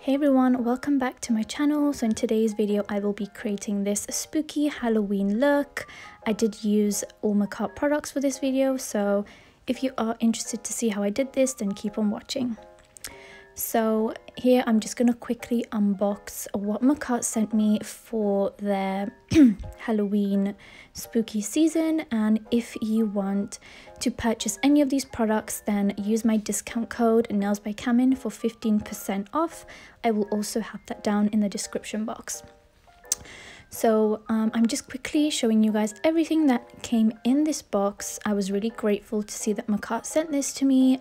Hey everyone, welcome back to my channel. So in today's video I will be creating this spooky Halloween look. I did use all Makartt products for this video, so if you are interested to see how I did this, then keep on watching. So here I'm just going to quickly unbox what Makartt sent me for their Halloween spooky season, and if you want to purchase any of these products, then use my discount code nailedbyk for 15% off. I will also have that down in the description box. So I'm just quickly showing you guys everything that came in this box. I was really grateful to see that Makartt sent this to me.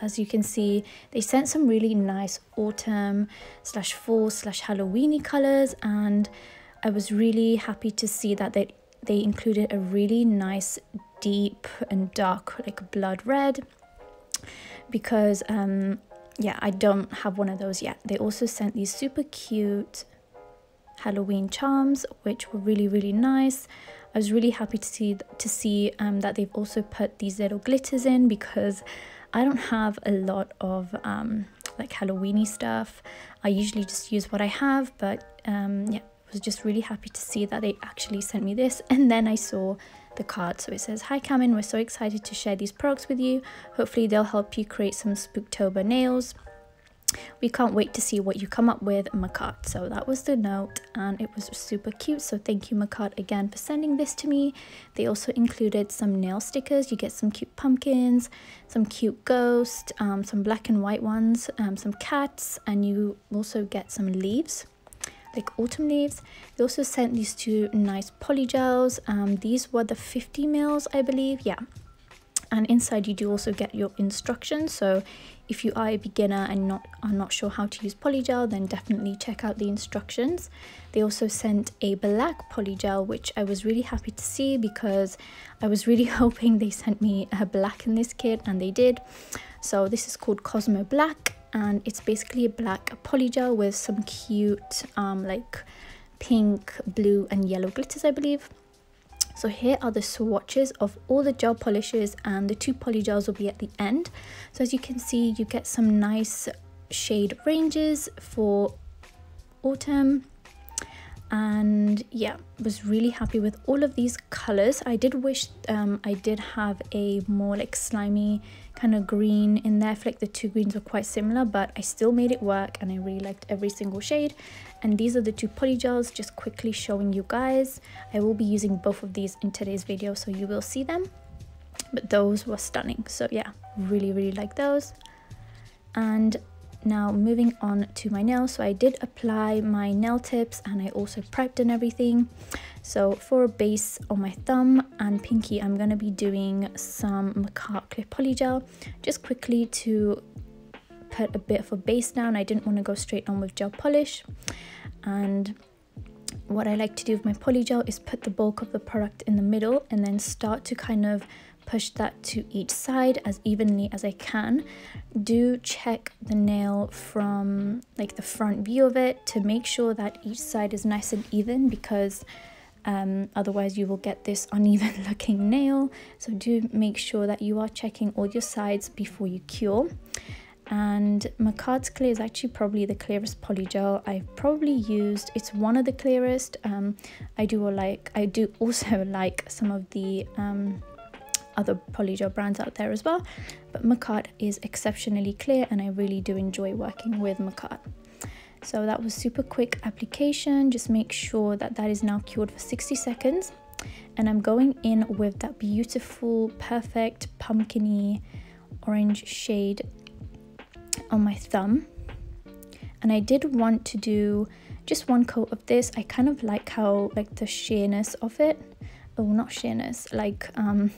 As you can see, they sent some really nice autumn / fall / Halloweeny colors, and I was really happy to see that they included a really nice deep and dark like blood red, because yeah, I don't have one of those yet. They also sent these super cute Halloween charms, which were really nice. I was really happy to see that they've also put these little glitters in, because I don't have a lot of like Halloweeny stuff. I usually just use what I have, but yeah, I was just really happy to see that they actually sent me this. And then I saw the card, so it says, "Hi Kamin, we're so excited to share these products with you. Hopefully they'll help you create some Spooktober nails. We can't wait to see what you come up with, Makartt." So that was the note, and it was super cute. So thank you Makartt again for sending this to me. They also included some nail stickers. You get some cute pumpkins, some cute ghosts, some black and white ones, some cats, and you also get some leaves, like autumn leaves. They also sent these two nice polygels. These were the 50 mils, I believe. Yeah. And inside you do also get your instructions, so if you are a beginner and are not sure how to use polygel, then definitely check out the instructions. They also sent a black polygel, which I was really happy to see, because I was really hoping they sent me a black in this kit, and they did. So this is called Cosmo Black, and it's basically a black polygel with some cute like pink, blue and yellow glitters, I believe. So here are the swatches of all the gel polishes, and the two polygels will be at the end. So as you can see, you get some nice shade ranges for autumn, and yeah, was really happy with all of these colors. I did wish I did have a more like slimy kind of green in there. I feel like the two greens were quite similar, but I still made it work, and I really liked every single shade. And these are the two polygels, just quickly showing you guys. I will be using both of these in today's video, so you will see them, but those were stunning. So yeah, really like those. And now moving on to my nails. So I did apply my nail tips, and I also prepped and everything. So for a base on my thumb and pinky, I'm going to be doing some Makartt Clear Polygel, just quickly to put a bit of a base down. I didn't want to go straight on with gel polish. And what I like to do with my polygel is put the bulk of the product in the middle, and then start to kind of push that to each side as evenly as I can. Do check the nail from like the front view of it to make sure that each side is nice and even, because otherwise you will get this uneven looking nail. So do make sure that you are checking all your sides before you cure. And Makartt's clear is actually probably the clearest polygel I've probably used. It's one of the clearest. I do also like some of the other polygel brands out there as well, but Makartt is exceptionally clear, and I really do enjoy working with Makartt. So that was super quick application. Just make sure that that is now cured for 60 seconds, and I'm going in with that beautiful perfect pumpkin-y orange shade on my thumb. And I did want to do just one coat of this. I kind of like how like the sheerness of it, oh not sheerness, like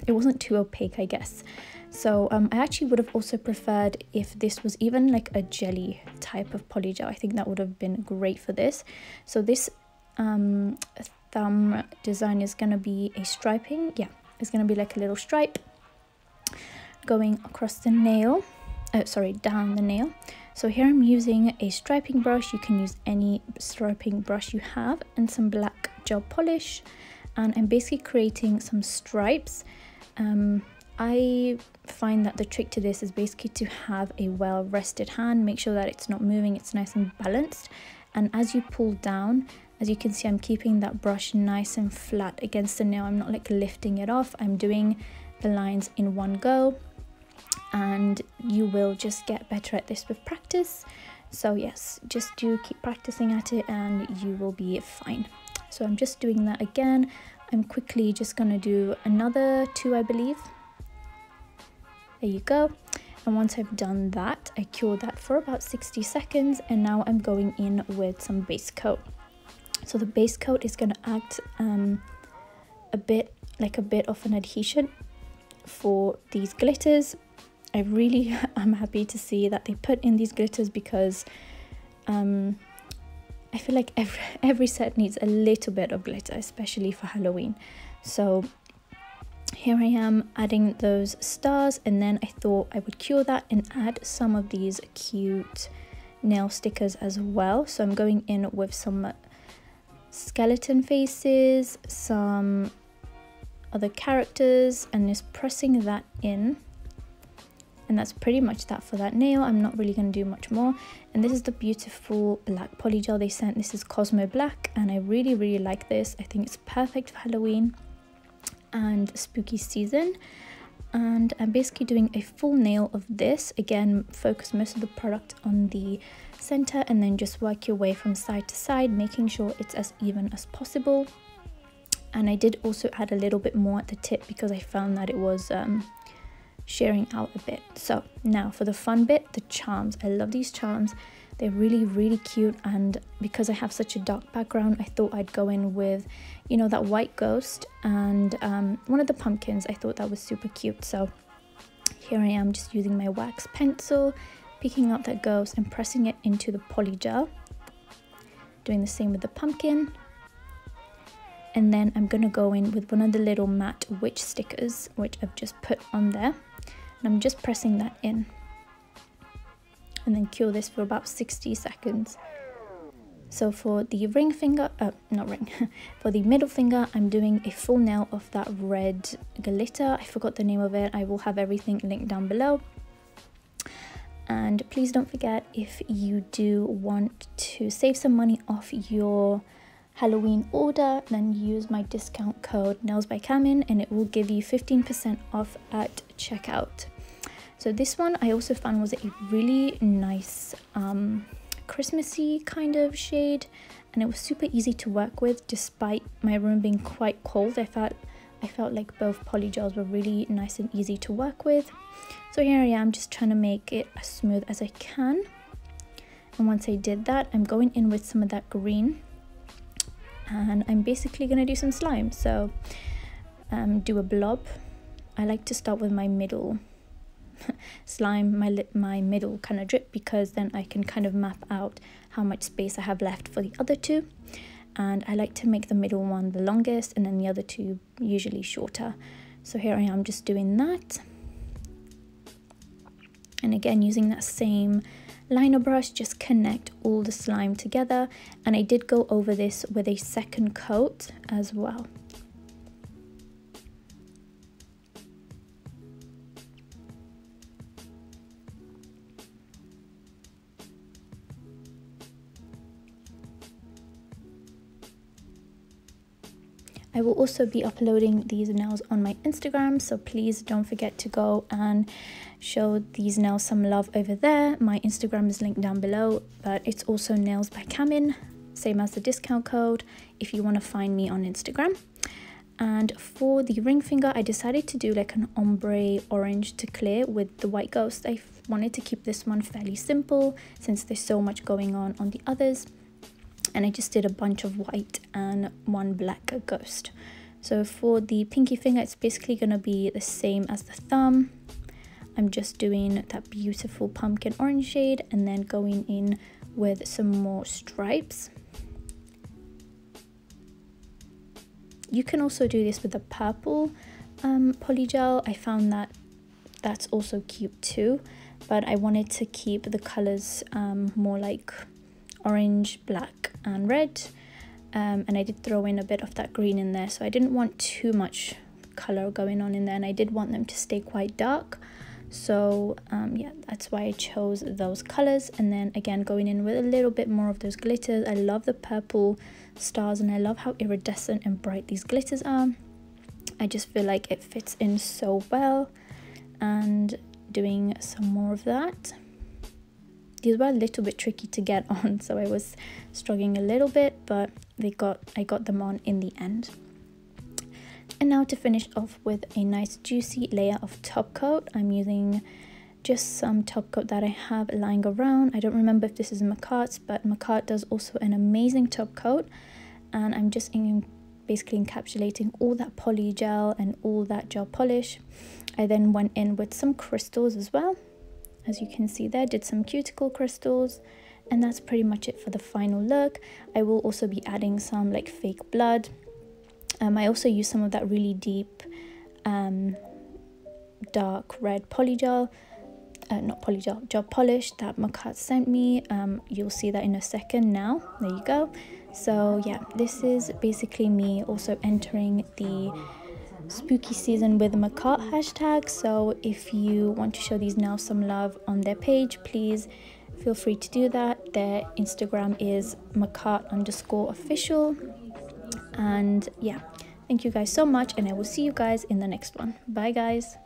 it wasn't too opaque, I guess. So I actually would have also preferred if this was even like a jelly type of polygel. I think that would have been great for this. So this thumb design is going to be a striping. Yeah, it's going to be like a little stripe going across the nail. Down the nail. So here I'm using a striping brush. You can use any striping brush you have, and some black gel polish, and I'm basically creating some stripes I find that the trick to this is basically to have a well rested hand. Make sure that it's not moving, it's nice and balanced. And as you pull down, as you can see, I'm keeping that brush nice and flat against the nail. I'm not like lifting it off. I'm doing the lines in one go, and you will just get better at this with practice. So yes, just do keep practicing at it and you will be fine. So I'm just doing that again. I'm quickly just gonna do another 2, I believe. There you go. And once I've done that, I cure that for about 60 seconds, and now I'm going in with some base coat. So the base coat is going to act a bit of an adhesion for these glitters. I really am happy to see that they put in these glitters, because I feel like every set needs a little bit of glitter, especially for Halloween. So here I am adding those stars, and then I thought I would cure that and add some of these cute nail stickers as well. So I'm going in with some skeleton faces, some other characters, and just pressing that in. And that's pretty much that for that nail. I'm not really going to do much more. And this is the beautiful black polygel they sent. This is Cosmo Black, and I really like this. I think it's perfect for Halloween and spooky season. And I'm basically doing a full nail of this. Again, focus most of the product on the center, and then just work your way from side to side, making sure it's as even as possible. And I did also add a little bit more at the tip, because I found that it was shearing out a bit. So now for the fun bit, the charms. I love these charms. They're really cute, and because I have such a dark background, I thought I'd go in with, you know, that white ghost and one of the pumpkins. I thought that was super cute. So here I am just using my wax pencil, picking up that ghost and pressing it into the polygel, doing the same with the pumpkin. And then I'm gonna go in with one of the little matte witch stickers, which I've just put on there, and I'm just pressing that in, and then cure this for about 60 seconds. So for the ring finger, for the middle finger, I'm doing a full nail of that red glitter. I forgot the name of it. I will have everything linked down below. And please don't forget, if you do want to save some money off your Halloween order, then use my discount code nailedbyk, and it will give you 15% off at checkout. So this one I also found was a really nice Christmassy kind of shade, and it was super easy to work with despite my room being quite cold. I felt like both polygels were really nice and easy to work with. So here I am just trying to make it as smooth as I can. And once I did that, I'm going in with some of that green, and I'm basically going to do some slime. So do a blob. I like to start with my middle slime, my middle kind of drip, because then I can kind of map out how much space I have left for the other two. And I like to make the middle one the longest, and then the other two usually shorter. So here I am just doing that, and again using that same liner brush, just connect all the slime together. And I did go over this with a second coat as well. I will also be uploading these nails on my Instagram, so please don't forget to go and show these nails some love over there. My Instagram is linked down below, but it's also Nails by Kamin, same as the discount code if you want to find me on Instagram. And for the ring finger, I decided to do like an ombre orange to clear with the white ghost. I wanted to keep this one fairly simple since there's so much going on the others. And I just did a bunch of white and one black ghost. So for the pinky finger, it's basically going to be the same as the thumb. I'm just doing that beautiful pumpkin orange shade and then going in with some more stripes. You can also do this with the purple polygel. I found that that's also cute too, but I wanted to keep the colors more like orange, black and red, and I did throw in a bit of that green in there, so I didn't want too much color going on in there, and I did want them to stay quite dark. So yeah, that's why I chose those colors. And then again, going in with a little bit more of those glitters. I love the purple stars, and I love how iridescent and bright these glitters are. I just feel like it fits in so well. And doing some more of that. These were a little bit tricky to get on, so I was struggling a little bit, but I got them on in the end. And now to finish off with a nice juicy layer of top coat, I'm using just some top coat that I have lying around. I don't remember if this is Makartt's, but Makartt does also an amazing top coat, and I'm just basically encapsulating all that poly gel and all that gel polish. I then went in with some crystals as well. As you can see there, did some cuticle crystals, and that's pretty much it for the final look. I will also be adding some like fake blood. I also use some of that really deep dark red polygel, not polygel, gel polish that Makartt sent me. You'll see that in a second now. There you go. So yeah, this is basically me also entering the spooky season with Makartt hashtag. So if you want to show these nails some love on their page, please feel free to do that. Their Instagram is Makartt_official. And yeah, thank you guys so much, and I will see you guys in the next one. Bye guys.